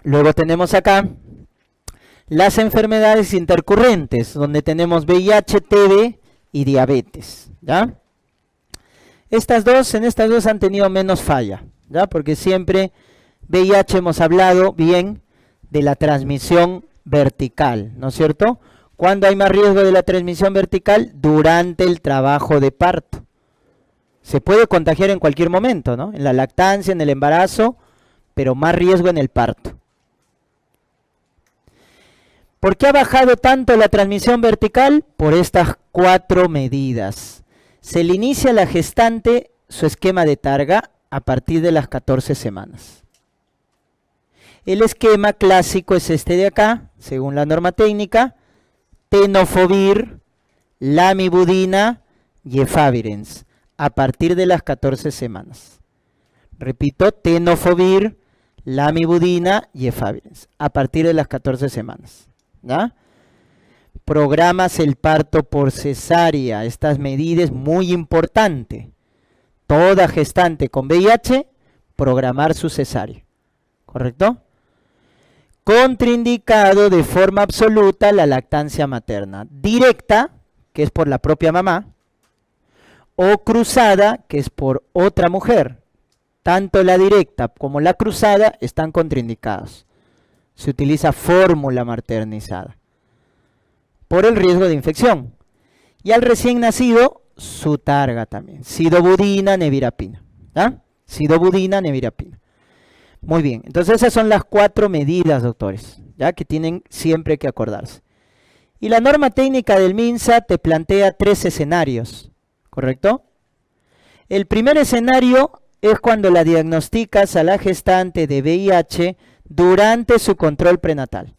Luego tenemos acá las enfermedades intercurrentes, donde tenemos VIH, TB y diabetes, ¿ya? En estas dos han tenido menos falla, ¿ya? Porque siempre VIH hemos hablado bien de la transmisión vertical, ¿no es cierto? ¿Cuándo hay más riesgo de la transmisión vertical? Durante el trabajo de parto. Se puede contagiar en cualquier momento, ¿no? En la lactancia, en el embarazo, pero más riesgo en el parto. ¿Por qué ha bajado tanto la transmisión vertical? Por estas 4 medidas. Se le inicia a la gestante su esquema de targa a partir de las 14 semanas. El esquema clásico es este de acá, según la norma técnica: tenofovir, lamivudina y efavirenz, a partir de las 14 semanas. Repito, tenofovir, lamivudina y efavirenz, a partir de las 14 semanas. ¿Ya? Programas el parto por cesárea. Estas medidas es muy importante. Toda gestante con VIH, programar su cesárea. ¿Correcto? Contraindicado de forma absoluta la lactancia materna directa, que es por la propia mamá, o cruzada, que es por otra mujer. Tanto la directa como la cruzada están contraindicados. Se utiliza fórmula maternizada por el riesgo de infección. Y al recién nacido, su targa también. Sidobudina, nevirapina. ¿Ah? Sidobudina, nevirapina. Muy bien, entonces esas son las 4 medidas, doctores, ¿ya? Que tienen siempre que acordarse. Y la norma técnica del MINSA te plantea 3 escenarios, ¿correcto? El primer escenario es cuando la diagnosticas a la gestante de VIH durante su control prenatal.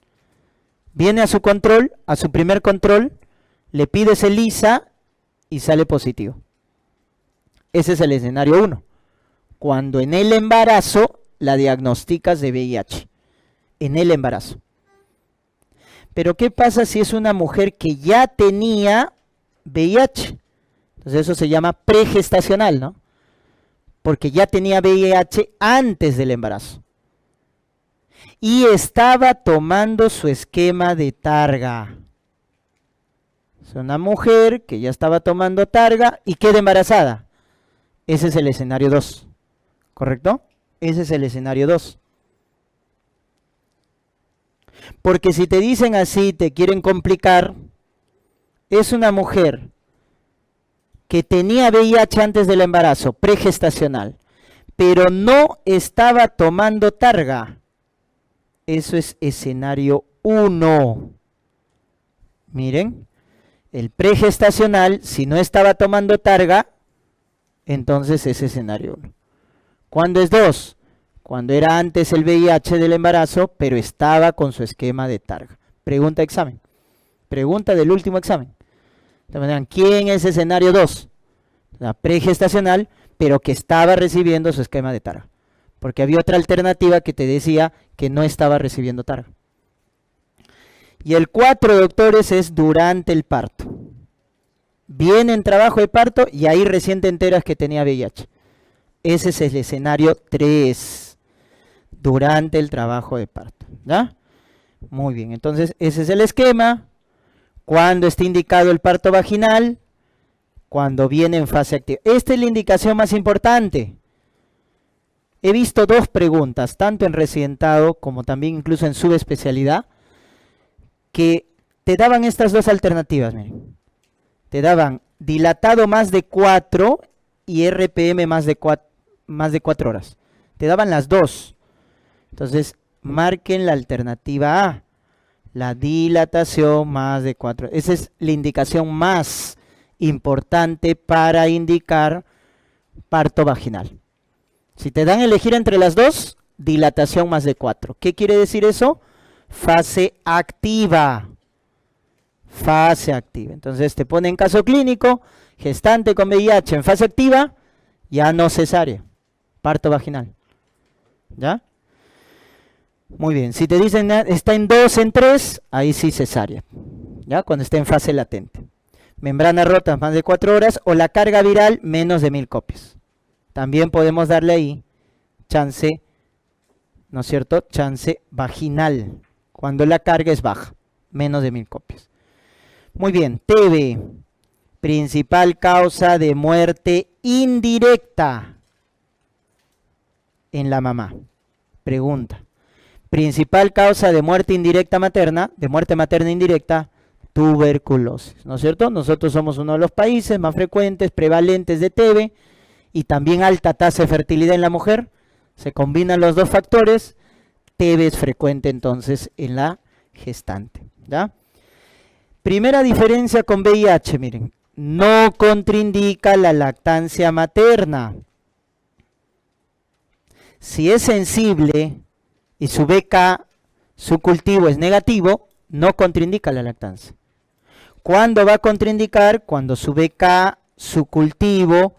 Viene a su control, a su primer control, le pides el ELISA y sale positivo. Ese es el escenario 1. Cuando en el embarazo la diagnosticas de VIH. En el embarazo. Pero ¿qué pasa si es una mujer que ya tenía VIH? Entonces eso se llama pregestacional, ¿no? Porque ya tenía VIH antes del embarazo. Y estaba tomando su esquema de targa. Es una mujer que ya estaba tomando targa y queda embarazada. Ese es el escenario 2. ¿Correcto? Ese es el escenario 2. Porque si te dicen así, te quieren complicar, es una mujer que tenía VIH antes del embarazo, pregestacional, pero no estaba tomando targa. Eso es escenario 1. Miren, el pregestacional, si no estaba tomando targa, entonces es escenario 1. ¿Cuándo es 2? Cuando era antes el VIH del embarazo, pero estaba con su esquema de targa. Pregunta de examen. Pregunta del último examen. ¿Quién es escenario 2? La pregestacional, pero que estaba recibiendo su esquema de targa. Porque había otra alternativa que te decía que no estaba recibiendo targa. Y el 4, doctores, es durante el parto. Viene en trabajo de parto y ahí recién te enteras que tenía VIH. Ese es el escenario 3, durante el trabajo de parto. ¿Ya? Muy bien, entonces ese es el esquema. Cuando está indicado el parto vaginal, cuando viene en fase activa. Esta es la indicación más importante. He visto 2 preguntas, tanto en residentado como también incluso en subespecialidad, que te daban estas 2 alternativas. Miren. Te daban dilatado más de 4 y RPM más de 4 horas. Te daban las 2. Entonces, marquen la alternativa A. La dilatación más de 4. Esa es la indicación más importante para indicar parto vaginal. Si te dan a elegir entre las 2, dilatación más de 4. ¿Qué quiere decir eso? Fase activa. Fase activa. Entonces te pone en caso clínico, gestante con VIH en fase activa, ya no cesárea, parto vaginal. ¿Ya? Muy bien. Si te dicen está en 2, en 3, ahí sí cesárea. ¿Ya? Cuando está en fase latente. Membrana rota más de 4 horas o la carga viral menos de 1000 copias. También podemos darle ahí chance ¿no es cierto?, chance vaginal, cuando la carga es baja, menos de 1000 copias. Muy bien, TB, principal causa de muerte indirecta en la mamá. Pregunta, principal causa de muerte indirecta materna, de muerte materna indirecta, tuberculosis, ¿no es cierto? Nosotros somos uno de los países más frecuentes, prevalentes de TB, y también alta tasa de fertilidad en la mujer. Se combinan los dos factores, TB es frecuente entonces en la gestante, ¿ya? Primera diferencia con VIH, miren, no contraindica la lactancia materna. Si es sensible y su BK, su cultivo es negativo, no contraindica la lactancia. ¿Cuándo va a contraindicar? Cuando su BK, su cultivo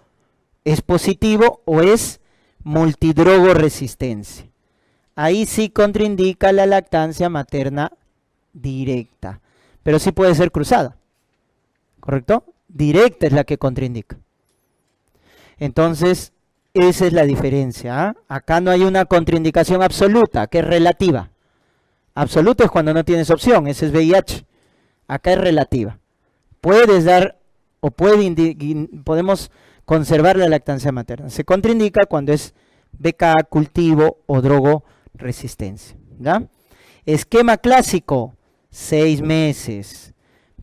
es positivo o es multidrogo resistencia. Ahí sí contraindica la lactancia materna directa, pero sí puede ser cruzada, ¿correcto? Directa es la que contraindica. Entonces, esa es la diferencia, ¿eh? Acá no hay una contraindicación absoluta, que es relativa. Absoluta es cuando no tienes opción, ese es VIH. Acá es relativa. Puedes dar o podemos conservar la lactancia materna. Se contraindica cuando es BK, cultivo o drogo resistencia, ¿ya? Esquema clásico, 6 meses.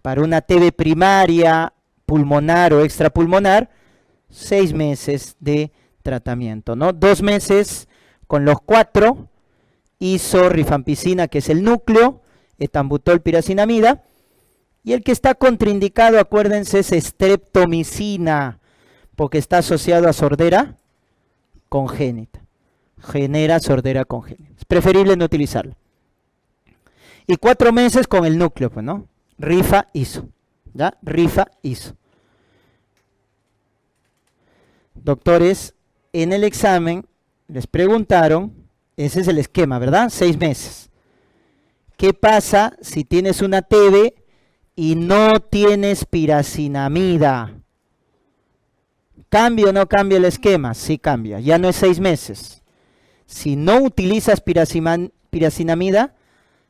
Para una TB primaria, pulmonar o extrapulmonar, 6 meses de tratamiento, ¿no? 2 meses con los 4, iso, rifampicina, que es el núcleo, etambutol, piracinamida, y el que está contraindicado, acuérdense, es streptomicina, porque está asociado a sordera congénita, genera sordera congénita. Es preferible no utilizarlo. Y 4 meses con el núcleo, pues, ¿no? Rifa, iso, ¿ya? Rifa, iso. Doctores, en el examen les preguntaron, ese es el esquema, ¿verdad? 6 meses. ¿Qué pasa si tienes una TB y no tienes piracinamida? ¿Cambia o no cambia el esquema? Sí cambia, ya no es 6 meses. Si no utilizas piracinamida,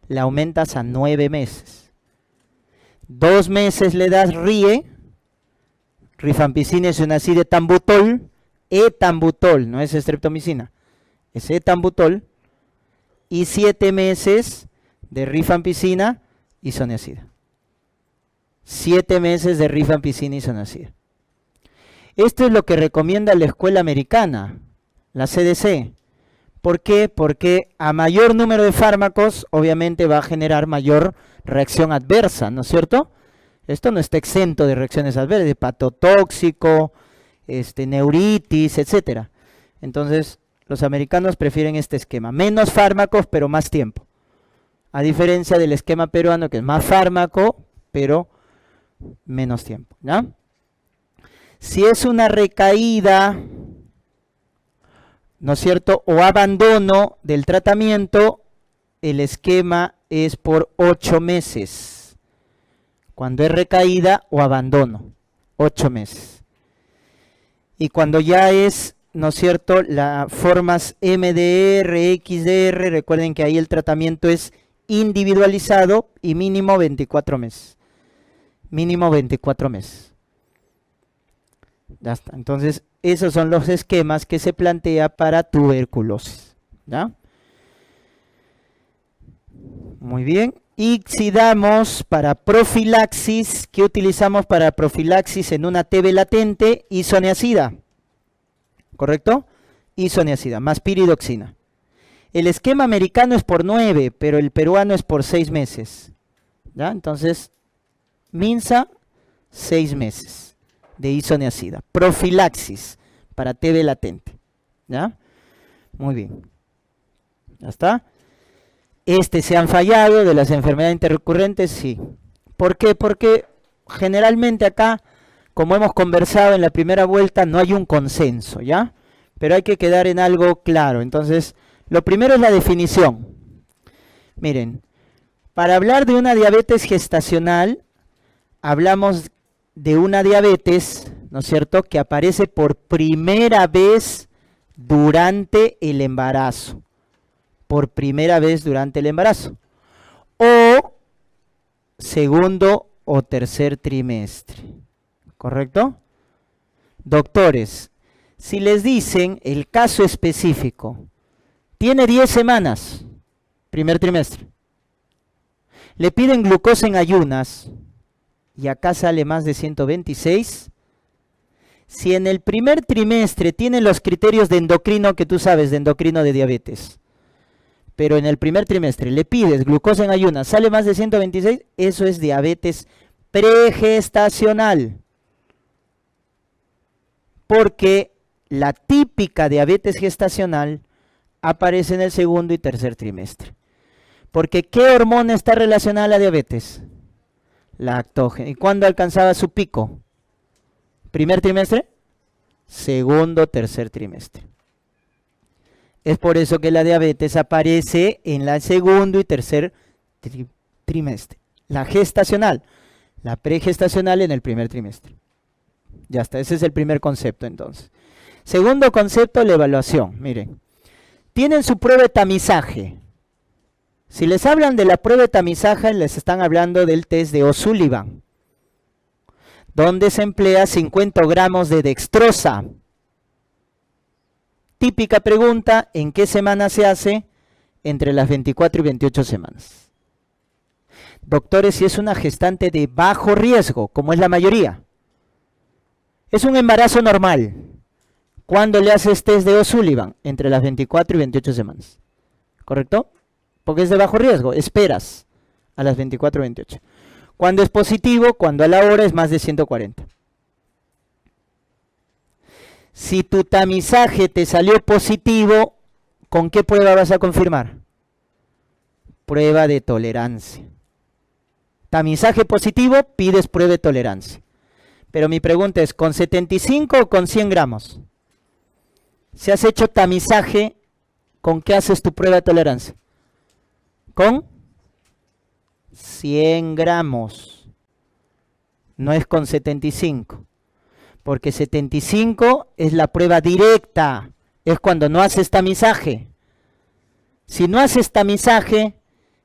la aumentas a 9 meses. 2 meses le das RIE, rifampicina, isoniazida, etambutol, no es streptomicina, es etambutol, y 7 meses de rifampicina, isoniazida. 7 meses de rifampicina, isoniazida. Esto es lo que recomienda la escuela americana, la CDC. ¿Por qué? Porque a mayor número de fármacos, obviamente va a generar mayor reacción adversa, ¿no es cierto? Esto no está exento de reacciones adversas, hepatotóxico, neuritis, etcétera. Entonces, los americanos prefieren este esquema. Menos fármacos, pero más tiempo. A diferencia del esquema peruano, que es más fármaco, pero menos tiempo, ¿ya? Si es una recaída, ¿no es cierto?, o abandono del tratamiento, el esquema es por 8 meses. Cuando es recaída o abandono, 8 meses. Y cuando ya es, ¿no es cierto?, las formas MDR, XDR, recuerden que ahí el tratamiento es individualizado y mínimo 24 meses. Mínimo 24 meses. Ya está. Entonces, esos son los esquemas que se plantea para tuberculosis, ¿ya? Muy bien. Y si damos para profilaxis, ¿qué utilizamos para profilaxis en una TB latente? Isoniazida, ¿correcto? Isoniazida, más piridoxina. El esquema americano es por 9, pero el peruano es por 6 meses, ¿ya? Entonces, MINSA, 6 meses de isoniazida. Profilaxis para TB latente, ¿ya? Muy bien. ¿Ya está? ¿Se han fallado de las enfermedades interrecurrentes? Sí. ¿Por qué? Porque generalmente acá, como hemos conversado en la primera vuelta, no hay un consenso, ¿ya? Pero hay que quedar en algo claro. Entonces, lo primero es la definición. Miren, para hablar de una diabetes gestacional, hablamos de una diabetes, ¿no es cierto?, que aparece por primera vez durante el embarazo. por primera vez durante el embarazo. O segundo o tercer trimestre. ¿Correcto? Doctores, si les dicen el caso específico, tiene 10 semanas, primer trimestre. Le piden glucosa en ayunas y acá sale más de 126. Si en el primer trimestre tienen los criterios de endocrino que tú sabes, de endocrino de diabetes, pero en el primer trimestre le pides glucosa en ayunas, sale más de 126, eso es diabetes pregestacional. Porque la típica diabetes gestacional aparece en el segundo y tercer trimestre. Porque ¿qué hormona está relacionada a la diabetes? Lactógeno. ¿Y cuándo alcanzaba su pico? ¿Primer trimestre? Segundo, tercer trimestre. Es por eso que la diabetes aparece en el segundo y tercer trimestre. La gestacional, la pregestacional en el primer trimestre. Ya está, ese es el primer concepto entonces. Segundo concepto, la evaluación. Miren, tienen su prueba de tamizaje. Si les hablan de la prueba de tamizaje, les están hablando del test de O'Sullivan, donde se emplea 50 gramos de dextrosa. Típica pregunta, ¿en qué semana se hace? Entre las 24 y 28 semanas. Doctores, si es una gestante de bajo riesgo, como es la mayoría, es un embarazo normal, ¿cuándo le haces test de O'Sullivan? Entre las 24 y 28 semanas. ¿Correcto? Porque es de bajo riesgo, esperas a las 24 y 28. Cuando es positivo, cuando a la hora es más de 140. Si tu tamizaje te salió positivo, ¿con qué prueba vas a confirmar? Prueba de tolerancia. Tamizaje positivo, pides prueba de tolerancia. Pero mi pregunta es, ¿con 75 o con 100 gramos? Si has hecho tamizaje, ¿con qué haces tu prueba de tolerancia? Con 100 gramos. No es con 75. Porque 75 es la prueba directa. Es cuando no haces tamizaje. Si no haces tamizaje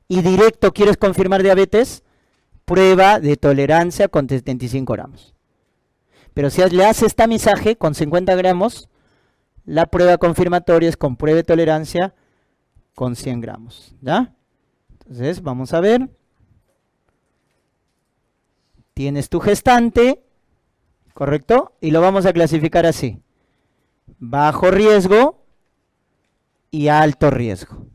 y directo quieres confirmar diabetes, prueba de tolerancia con 75 gramos. Pero si le haces tamizaje con 50 gramos, la prueba confirmatoria es con prueba de tolerancia con 100 gramos. ¿Ya? Entonces, vamos a ver. Tienes tu gestante, ¿correcto? Y lo vamos a clasificar así. Bajo riesgo y alto riesgo.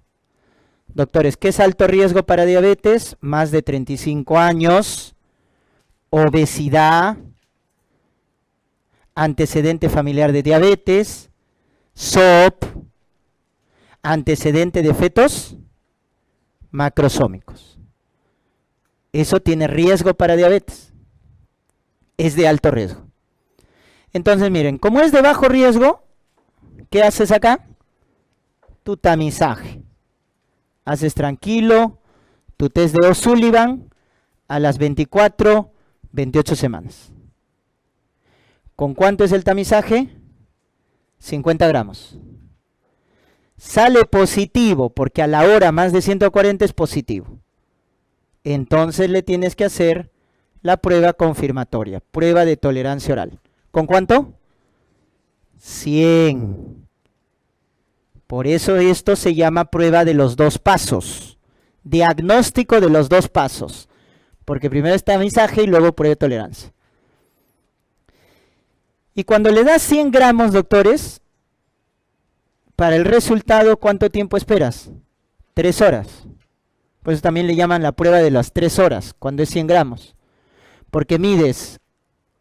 Doctores, ¿qué es alto riesgo para diabetes? Más de 35 años, obesidad, antecedente familiar de diabetes, SOP, antecedente de fetos macrosómicos. Eso tiene riesgo para diabetes. Es de alto riesgo. Entonces, miren, como es de bajo riesgo, ¿qué haces acá? Tu tamizaje. Haces tranquilo tu test de O'Sullivan a las 24, 28 semanas. ¿Con cuánto es el tamizaje? 50 gramos. Sale positivo, porque a la hora más de 140 es positivo. Entonces le tienes que hacer la prueba confirmatoria, prueba de tolerancia oral. ¿Con cuánto? 100. Por eso esto se llama prueba de los dos pasos. Diagnóstico de los dos pasos. Porque primero es tamizaje y luego prueba de tolerancia. Y cuando le das 100 gramos, doctores, para el resultado, ¿cuánto tiempo esperas? 3 horas. Por eso también le llaman la prueba de las 3 horas, cuando es 100 gramos. Porque mides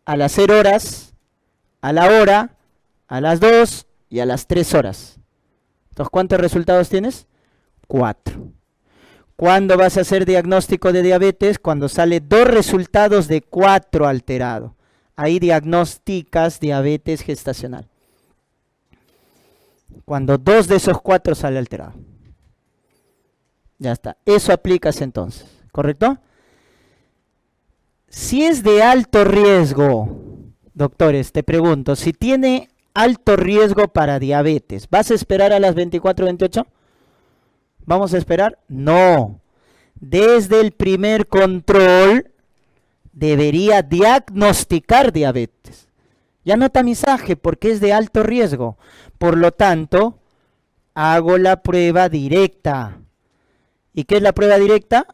a las 0 horas, a la hora, a las 2 y a las 3 horas. Entonces, ¿cuántos resultados tienes? 4. ¿Cuándo vas a hacer diagnóstico de diabetes? Cuando sale 2 resultados de 4 alterado. Ahí diagnosticas diabetes gestacional. Cuando 2 de esos 4 sale alterado. Ya está. Eso aplicas entonces. ¿Correcto? Si es de alto riesgo, doctores, te pregunto, si tiene alto riesgo para diabetes, ¿vas a esperar a las 24 o 28? ¿Vamos a esperar? No. Desde el primer control debería diagnosticar diabetes. Ya no tamizaje porque es de alto riesgo. Por lo tanto, hago la prueba directa. ¿Y qué es la prueba directa?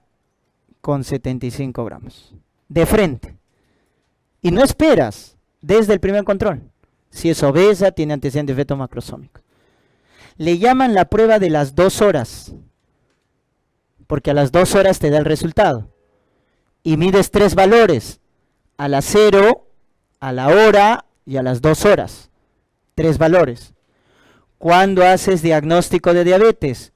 Con 75 gramos. De frente. Y no esperas desde el primer control. Si es obesa, tiene antecedentes fetos macrosómicos. Le llaman la prueba de las 2 horas. Porque a las 2 horas te da el resultado. Y mides 3 valores. A las 0, a la hora y a las 2 horas. 3 valores. ¿Cuándo haces diagnóstico de diabetes?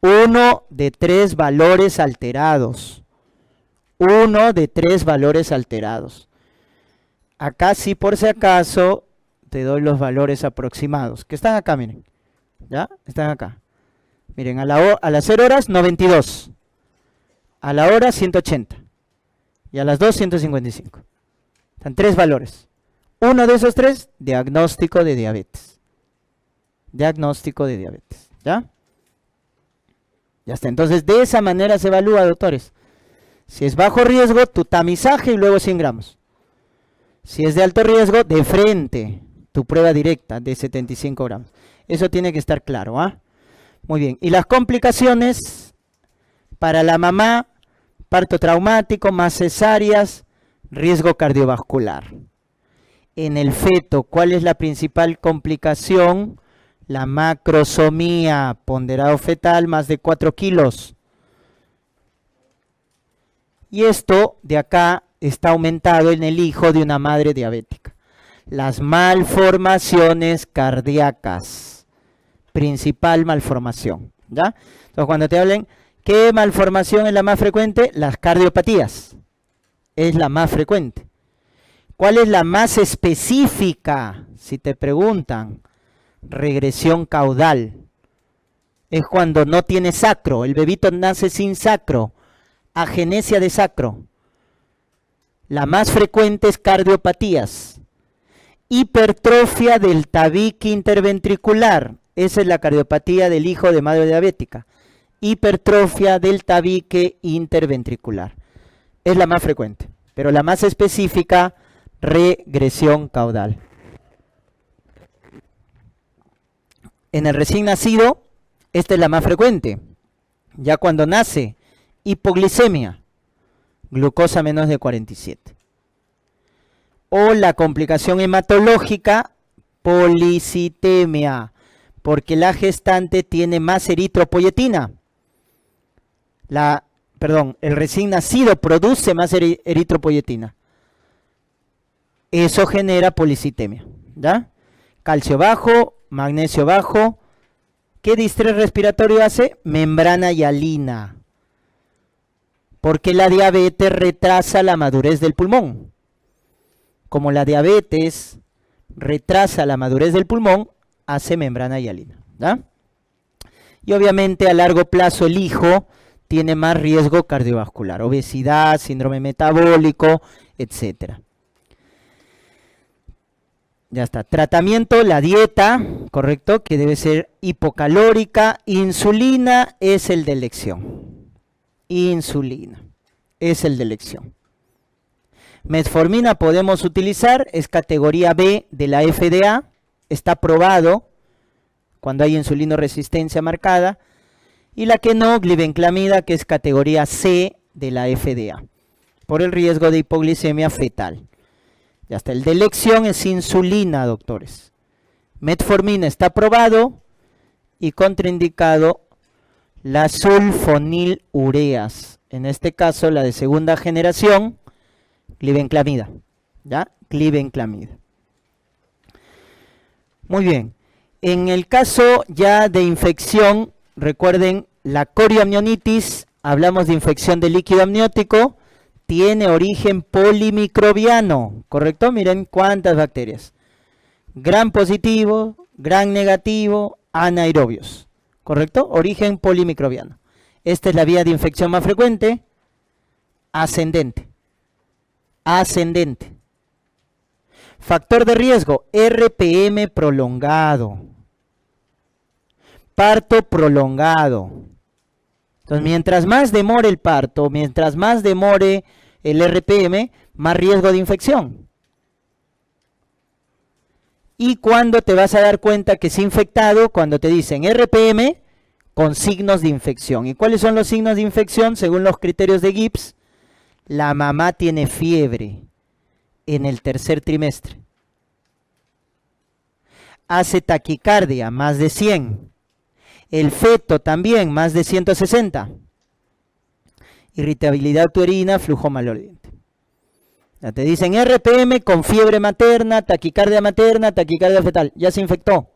1 de 3 valores alterados. 1 de 3 valores alterados. Acá sí, por si acaso, te doy los valores aproximados. Que están acá, miren. ¿Ya? Están acá. Miren, a las 0 horas, 92. A la hora, 180. Y a las 2, 155. Están 3 valores. Uno de esos 3, diagnóstico de diabetes. Diagnóstico de diabetes. ¿Ya? Ya está. Entonces, de esa manera se evalúa, doctores. Si es bajo riesgo, tu tamizaje y luego 100 gramos. Si es de alto riesgo, de frente, tu prueba directa de 75 gramos. Eso tiene que estar claro, ¿ah? Muy bien. Y las complicaciones para la mamá, parto traumático, más cesáreas, riesgo cardiovascular. En el feto, ¿cuál es la principal complicación? La macrosomía, ponderado fetal, más de 4 kilos. Y esto de acá está aumentado en el hijo de una madre diabética. Las malformaciones cardíacas, principal malformación, ¿ya? Entonces cuando te hablen, ¿qué malformación es la más frecuente? Las cardiopatías, es la más frecuente. ¿Cuál es la más específica? Si te preguntan, regresión caudal. Es cuando no tiene sacro, el bebito nace sin sacro, agenesia de sacro. La más frecuente es cardiopatías. Hipertrofia del tabique interventricular. Esa es la cardiopatía del hijo de madre diabética. Hipertrofia del tabique interventricular. Es la más frecuente. Pero la más específica, regresión caudal. En el recién nacido, esta es la más frecuente. Ya cuando nace, hipoglicemia. Glucosa menos de 47. O la complicación hematológica, policitemia, porque la gestante tiene más eritropoyetina. El recién nacido produce más eritropoyetina. Eso genera policitemia, ¿ya? Calcio bajo, magnesio bajo. ¿Qué distrés respiratorio hace? Membrana hialina. Porque la diabetes retrasa la madurez del pulmón. Como la diabetes retrasa la madurez del pulmón, hace membrana hialina, ¿ya? Y obviamente a largo plazo el hijo tiene más riesgo cardiovascular, obesidad, síndrome metabólico, etc. Ya está. Tratamiento, la dieta, correcto, que debe ser hipocalórica. Insulina es el de elección. Insulina es el de elección. Metformina podemos utilizar, es categoría B de la FDA, está probado cuando hay insulinoresistencia marcada, y la que no, glibenclamida, que es categoría C de la FDA, por el riesgo de hipoglicemia fetal. Ya está, el de elección es insulina, doctores. Metformina está probado y contraindicado las sulfonilureas, en este caso la de segunda generación, glibenclamida, ¿ya? Glibenclamida. Muy bien. En el caso ya de infección, recuerden, la corioamnionitis, hablamos de infección del líquido amniótico, tiene origen polimicrobiano, ¿correcto? Miren cuántas bacterias. Gram positivo, gram negativo, anaerobios, ¿correcto? Origen polimicrobiano. Esta es la vía de infección más frecuente, ascendente. Ascendente. Factor de riesgo, RPM prolongado. Parto prolongado. Entonces, mientras más demore el parto, mientras más demore el RPM, más riesgo de infección. ¿Y cuándo te vas a dar cuenta que es infectado? Cuando te dicen RPM con signos de infección. ¿Y cuáles son los signos de infección según los criterios de Gibbs? La mamá tiene fiebre en el tercer trimestre. Hace taquicardia, más de 100. El feto también, más de 160. Irritabilidad uterina, flujo maloliente. Ya te dicen RPM con fiebre materna, taquicardia fetal. Ya se infectó.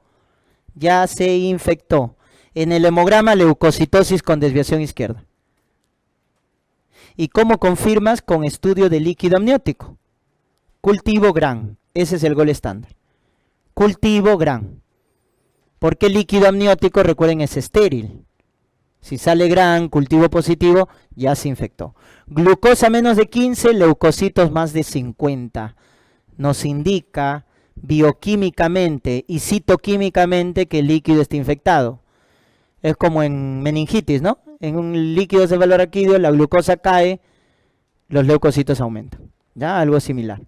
Ya se infectó. En el hemograma, leucocitosis con desviación izquierda. ¿Y cómo confirmas? Con estudio de líquido amniótico. Cultivo GRAN. Ese es el gol estándar. Cultivo GRAN. Porque el líquido amniótico, recuerden, es estéril. Si sale GRAN, cultivo positivo, ya se infectó. Glucosa menos de 15, leucocitos más de 50. Nos indica bioquímicamente y citoquímicamente que el líquido está infectado. Es como en meningitis, ¿no? En un líquido cefalorraquídeo la glucosa cae, los leucocitos aumentan. ¿Ya? Algo similar.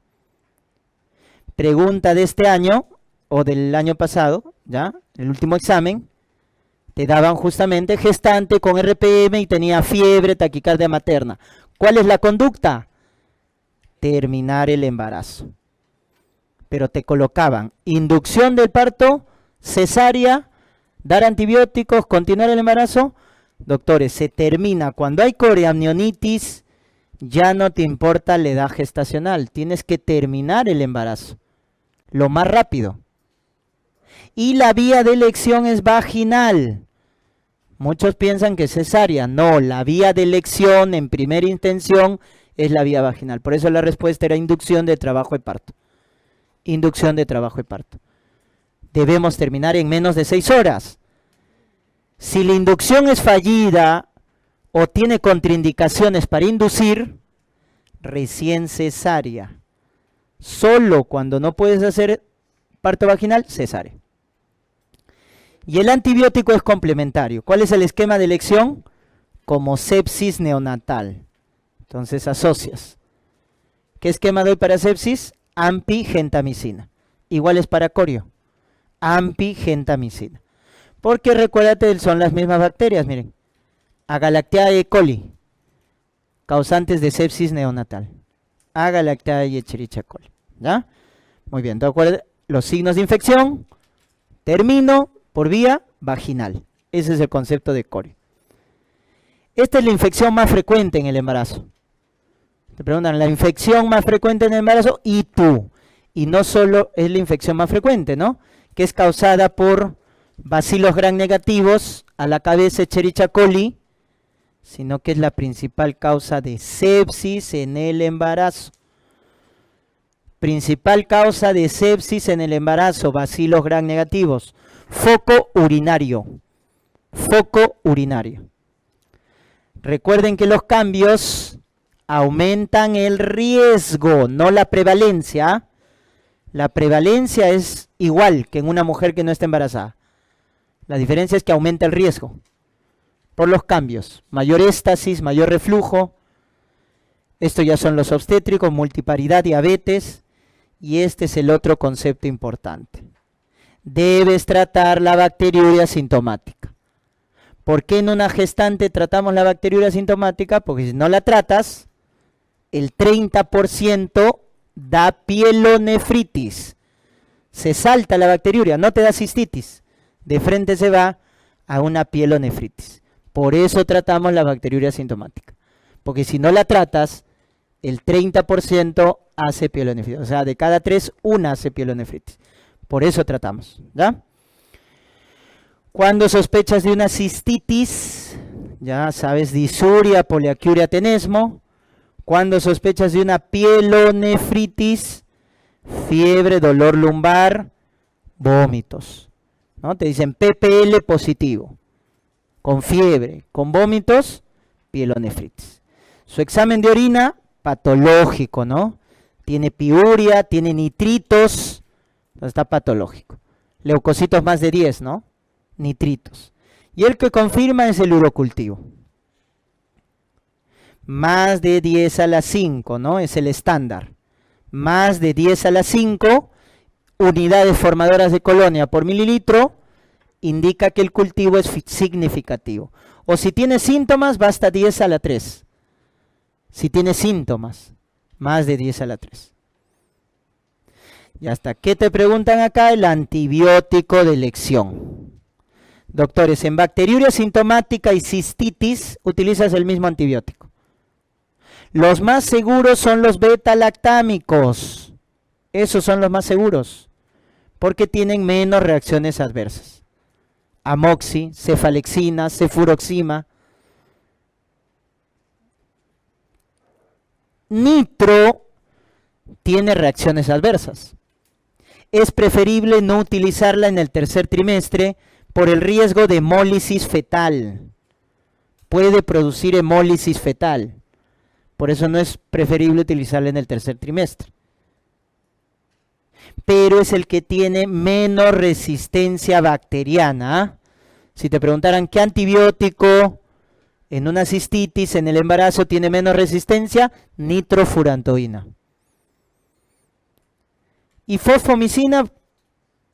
Pregunta de este año o del año pasado, ¿ya? El último examen. Te daban justamente gestante con RPM y tenía fiebre, taquicardia materna. ¿Cuál es la conducta? Terminar el embarazo. Pero te colocaban inducción del parto, cesárea, dar antibióticos, continuar el embarazo. Doctores, se termina. Cuando hay coreamnionitis, ya no te importa la edad gestacional. Tienes que terminar el embarazo. Lo más rápido. Y la vía de elección es vaginal. Muchos piensan que es cesárea. No, la vía de elección en primera intención es la vía vaginal. Por eso la respuesta era inducción de trabajo y parto. Inducción de trabajo y parto. Debemos terminar en menos de 6 horas. Si la inducción es fallida o tiene contraindicaciones para inducir, recién cesárea. Solo cuando no puedes hacer parto vaginal, cesárea. Y el antibiótico es complementario. ¿Cuál es el esquema de elección? Como sepsis neonatal. Entonces asocias. ¿Qué esquema doy para sepsis? Ampi-gentamicina. Igual es para corio. Ampi-gentamicina. Porque recuérdate, son las mismas bacterias, miren. Agalactiae E. coli, causantes de sepsis neonatal. Agalactiae y Escherichia coli. ¿Ya? Muy bien, ¿de acuerdo? Los signos de infección, termino por vía vaginal. Ese es el concepto de corio. Esta es la infección más frecuente en el embarazo. Te preguntan, la infección más frecuente en el embarazo y tú. Y no solo es la infección más frecuente, ¿no? Que es causada por bacilos gram negativos, a la cabeza Escherichia coli, sino que es la principal causa de sepsis en el embarazo. Principal causa de sepsis en el embarazo, bacilos gram negativos. Foco urinario. Foco urinario. Recuerden que los cambios aumentan el riesgo, no la prevalencia. La prevalencia es igual que en una mujer que no está embarazada. La diferencia es que aumenta el riesgo por los cambios. Mayor éstasis, mayor reflujo. Esto ya son los obstétricos, multiparidad, diabetes. Y este es el otro concepto importante. Debes tratar la bacteriuria sintomática. ¿Por qué en una gestante tratamos la bacteriuria sintomática? Porque si no la tratas, el 30% da pielonefritis. Se salta la bacteriuria, no te da cistitis. De frente se va a una pielonefritis. Por eso tratamos la bacteriuria sintomática. Porque si no la tratas, el 30% hace pielonefritis. O sea, de cada 3, una hace pielonefritis. Por eso tratamos, ¿ya? Cuando sospechas de una cistitis, ya sabes, disuria, poliaquiuria, tenesmo. Cuando sospechas de una pielonefritis, fiebre, dolor lumbar, vómitos, ¿no? Te dicen PPL positivo, con fiebre, con vómitos, pielonefritis. Su examen de orina, patológico, ¿no? Tiene piuria, tiene nitritos, entonces está patológico. Leucocitos más de 10, ¿no? Nitritos. Y el que confirma es el urocultivo. más de 10 a la 5, ¿no? Es el estándar. Más de 10 a la 5 unidades formadoras de colonia por mililitro indica que el cultivo es significativo. O si tiene síntomas, basta 10 a la 3. Si tiene síntomas, más de 10 a la 3. Ya está. ¿Qué te preguntan acá? El antibiótico de elección. Doctores, en bacteriuria sintomática y cistitis utilizas el mismo antibiótico. Los más seguros son los beta-lactámicos. Esos son los más seguros, porque tienen menos reacciones adversas. Amoxi, cefalexina, cefuroxima. Nitro tiene reacciones adversas. Es preferible no utilizarla en el tercer trimestre por el riesgo de hemólisis fetal. Puede producir hemólisis fetal. Por eso no es preferible utilizarla en el tercer trimestre. Pero es el que tiene menos resistencia bacteriana. Si te preguntaran qué antibiótico en una cistitis, en el embarazo, tiene menos resistencia, nitrofurantoína. Y fosfomicina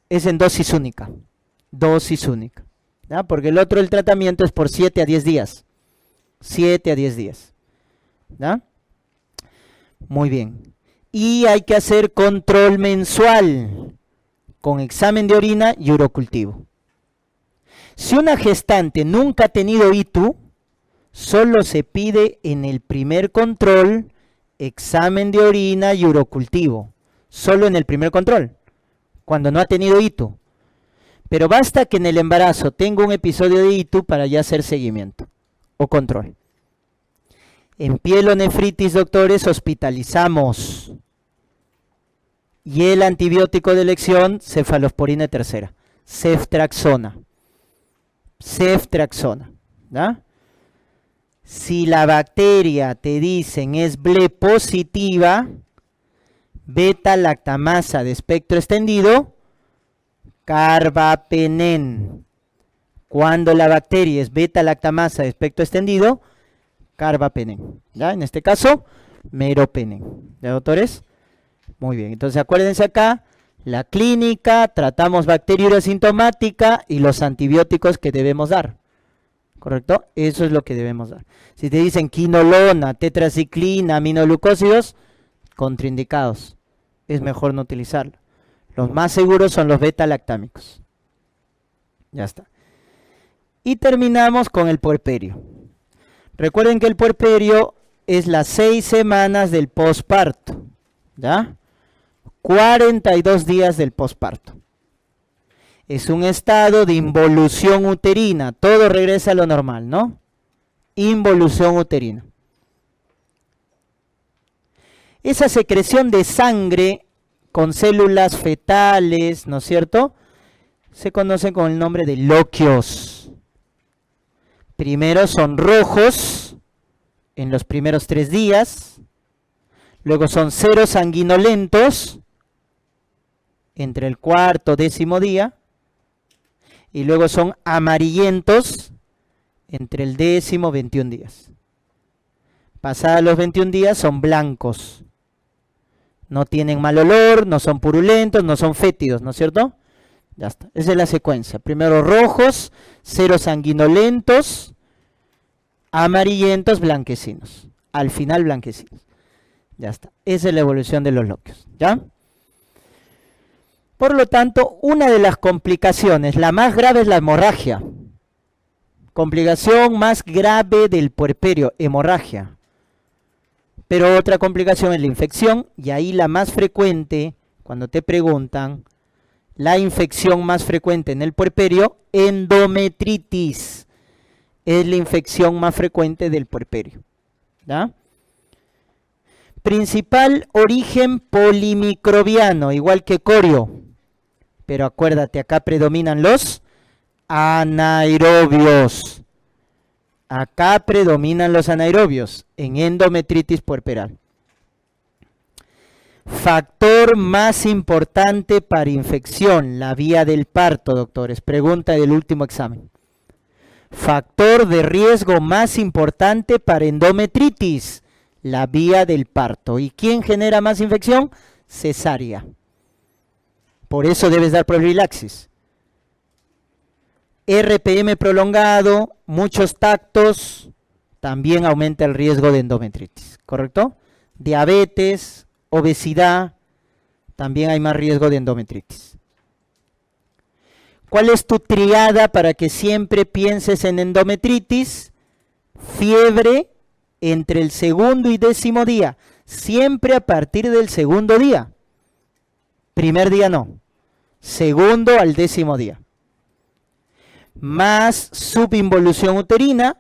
es en dosis única. Dosis única. ¿Ya? Porque el otro, el tratamiento es por 7 a 10 días. 7 a 10 días. ¿Ya? Muy bien. Y hay que hacer control mensual con examen de orina y urocultivo. Si una gestante nunca ha tenido ITU, solo se pide en el primer control examen de orina y urocultivo. Solo en el primer control, cuando no ha tenido ITU. Pero basta que en el embarazo tenga un episodio de ITU para ya hacer seguimiento o control. En pielonefritis, doctores, hospitalizamos. Y el antibiótico de elección, cefalosporina tercera, ceftraxona. Ceftraxona. ¿Ya? Si la bacteria, te dicen, es BLE positiva, beta-lactamasa de espectro extendido, carbapenen. Cuando la bacteria es beta-lactamasa de espectro extendido, carbapenen. ¿Ya? En este caso, meropenen. ¿Ya, doctores? Muy bien. Entonces, acuérdense acá, la clínica, tratamos bacteriuria sintomática y los antibióticos que debemos dar. ¿Correcto? Eso es lo que debemos dar. Si te dicen quinolona, tetraciclina, aminoglucósidos, contraindicados. Es mejor no utilizarlo. Los más seguros son los beta-lactámicos. Ya está. Y terminamos con el puerperio. Recuerden que el puerperio es las 6 semanas del posparto. ¿Ya? 42 días del posparto. Es un estado de involución uterina. Todo regresa a lo normal, ¿no? Involución uterina. Esa secreción de sangre con células fetales, ¿no es cierto? Se conoce con el nombre de loquios. Primero son rojos en los primeros 3 días. Luego son serosanguinolentos entre el 4º, 10º día. Y luego son amarillentos entre el 10º, 21 días. Pasados los 21 días son blancos. No tienen mal olor, no son purulentos, no son fétidos, ¿no es cierto? Ya está. Esa es la secuencia. Primero rojos, serosanguinolentos, amarillentos, blanquecinos. Al final blanquecinos. Ya está. Esa es la evolución de los loquios. ¿Ya? Por lo tanto, una de las complicaciones, la más grave es la hemorragia. Complicación más grave del puerperio, hemorragia. Pero otra complicación es la infección, y ahí la más frecuente, cuando te preguntan, la infección más frecuente en el puerperio, endometritis. Es la infección más frecuente del puerperio. ¿Ya? Principal origen polimicrobiano, igual que corio. Pero acuérdate, acá predominan los anaerobios. Acá predominan los anaerobios en endometritis puerperal. Factor más importante para infección, la vía del parto, doctores. Pregunta del último examen. Factor de riesgo más importante para endometritis, la vía del parto. ¿Y quién genera más infección? Cesárea. Por eso debes dar profilaxis. RPM prolongado, muchos tactos, también aumenta el riesgo de endometritis, ¿correcto? Diabetes, obesidad, también hay más riesgo de endometritis. ¿Cuál es tu triada para que siempre pienses en endometritis? Fiebre entre el segundo y 10º día, siempre a partir del segundo día. Primer día no, segundo al 10º día. Más subinvolución uterina,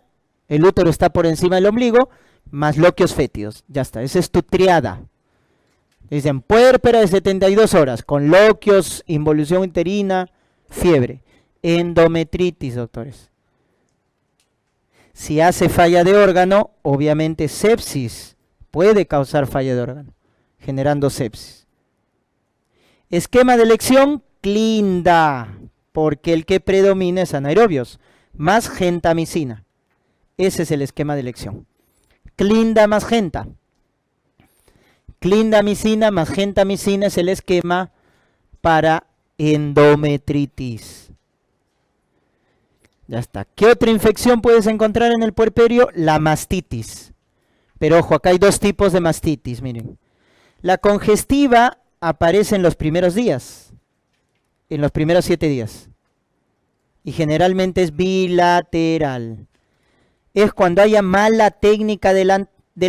el útero está por encima del ombligo, más loquios fétidos. Ya está, esa es tu triada. Dicen puérpera de 72 horas, con loquios, involución uterina, fiebre. Endometritis, doctores. Si hace falla de órgano, obviamente sepsis puede causar falla de órgano, generando sepsis. Esquema de elección, Clinda, porque el que predomina es anaerobios, más gentamicina. Ese es el esquema de elección. Clinda más genta. Clindamicina más gentamicina es el esquema para endometritis. Ya está. ¿Qué otra infección puedes encontrar en el puerperio? La mastitis. Pero ojo, acá hay dos tipos de mastitis, miren. La congestiva aparece en los primeros días, en los primeros 7 días. Y generalmente es bilateral. Es cuando haya mala técnica de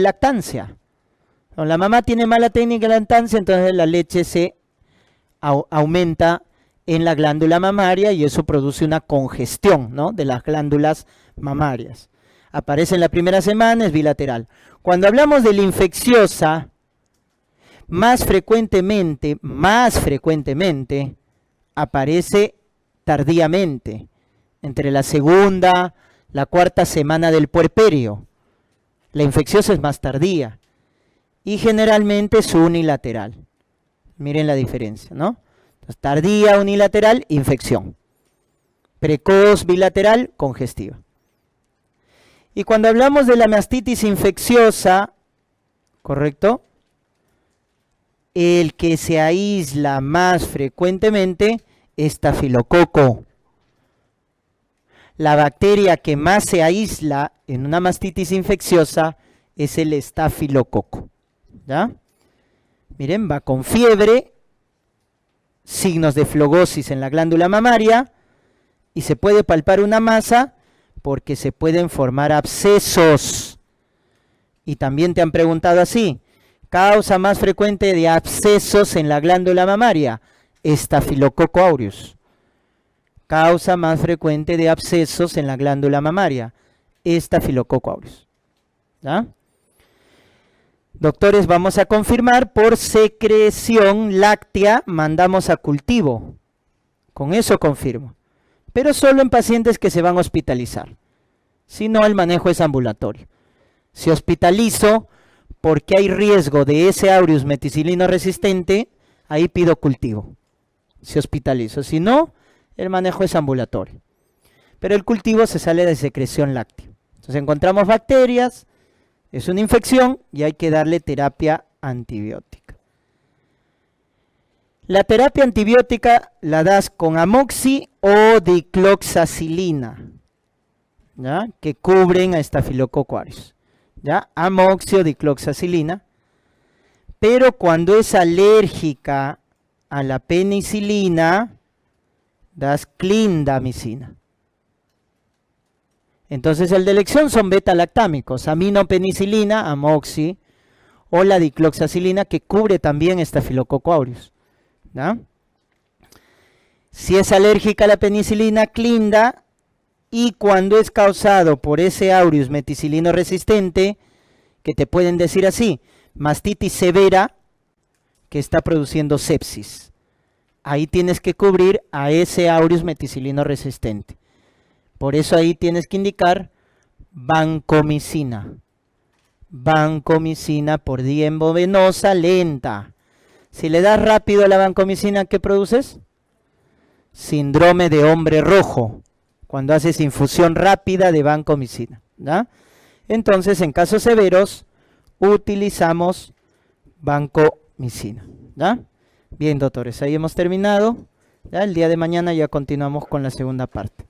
lactancia. Cuando la mamá tiene mala técnica de lactancia, entonces la leche se aumenta en la glándula mamaria y eso produce una congestión, ¿no?, de las glándulas mamarias. Aparece en la primera semana, es bilateral. Cuando hablamos de la infecciosa, más frecuentemente, aparece tardíamente, entre la segunda, la cuarta semana del puerperio. La infecciosa es más tardía y generalmente es unilateral. Miren la diferencia, ¿no? Entonces, tardía, unilateral, infección. Precoz, bilateral, congestiva. Y cuando hablamos de la mastitis infecciosa, ¿correcto?, el que se aísla más frecuentemente es estafilococo. La bacteria que más se aísla en una mastitis infecciosa es el estafilococo. ¿Ya? Miren, va con fiebre, signos de flogosis en la glándula mamaria y se puede palpar una masa porque se pueden formar abscesos. Y también te han preguntado así, causa más frecuente de abscesos en la glándula mamaria, Staphylococcus aureus. Causa más frecuente de abscesos en la glándula mamaria, Staphylococcus aureus. ¿Ya? Doctores, vamos a confirmar por secreción láctea, mandamos a cultivo. Con eso confirmo. Pero solo en pacientes que se van a hospitalizar. Si no, el manejo es ambulatorio. Si hospitalizo porque hay riesgo de ese aureus meticilino resistente, ahí pido cultivo. Si hospitalizo. Si no, el manejo es ambulatorio. Pero el cultivo se sale de secreción láctea. Entonces encontramos bacterias, es una infección y hay que darle terapia antibiótica. La terapia antibiótica la das con amoxi o dicloxacilina, ¿ya?, que cubren a Staphylococcus aureus. ¿Ya? Amoxi o dicloxacilina. Pero cuando es alérgica a la penicilina, das clindamicina. Entonces el de elección son beta-lactámicos, aminopenicilina, amoxi, o la dicloxacilina que cubre también Staphylococcus aureus. ¿Ya? Si es alérgica a la penicilina, clinda, y cuando es causado por ese aureus meticilino resistente, que te pueden decir así, mastitis severa, que está produciendo sepsis. Ahí tienes que cubrir a ese aureus meticilino resistente. Por eso ahí tienes que indicar vancomicina. Vancomicina por vía endovenosa lenta. Si le das rápido a la vancomicina, ¿qué produces? Síndrome de hombre rojo. cuando haces infusión rápida de vancomicina. ¿Ya? Entonces, en casos severos, utilizamos vancomicina. ¿Ya? Bien, doctores, ahí hemos terminado. ¿Ya? El día de mañana ya continuamos con la segunda parte.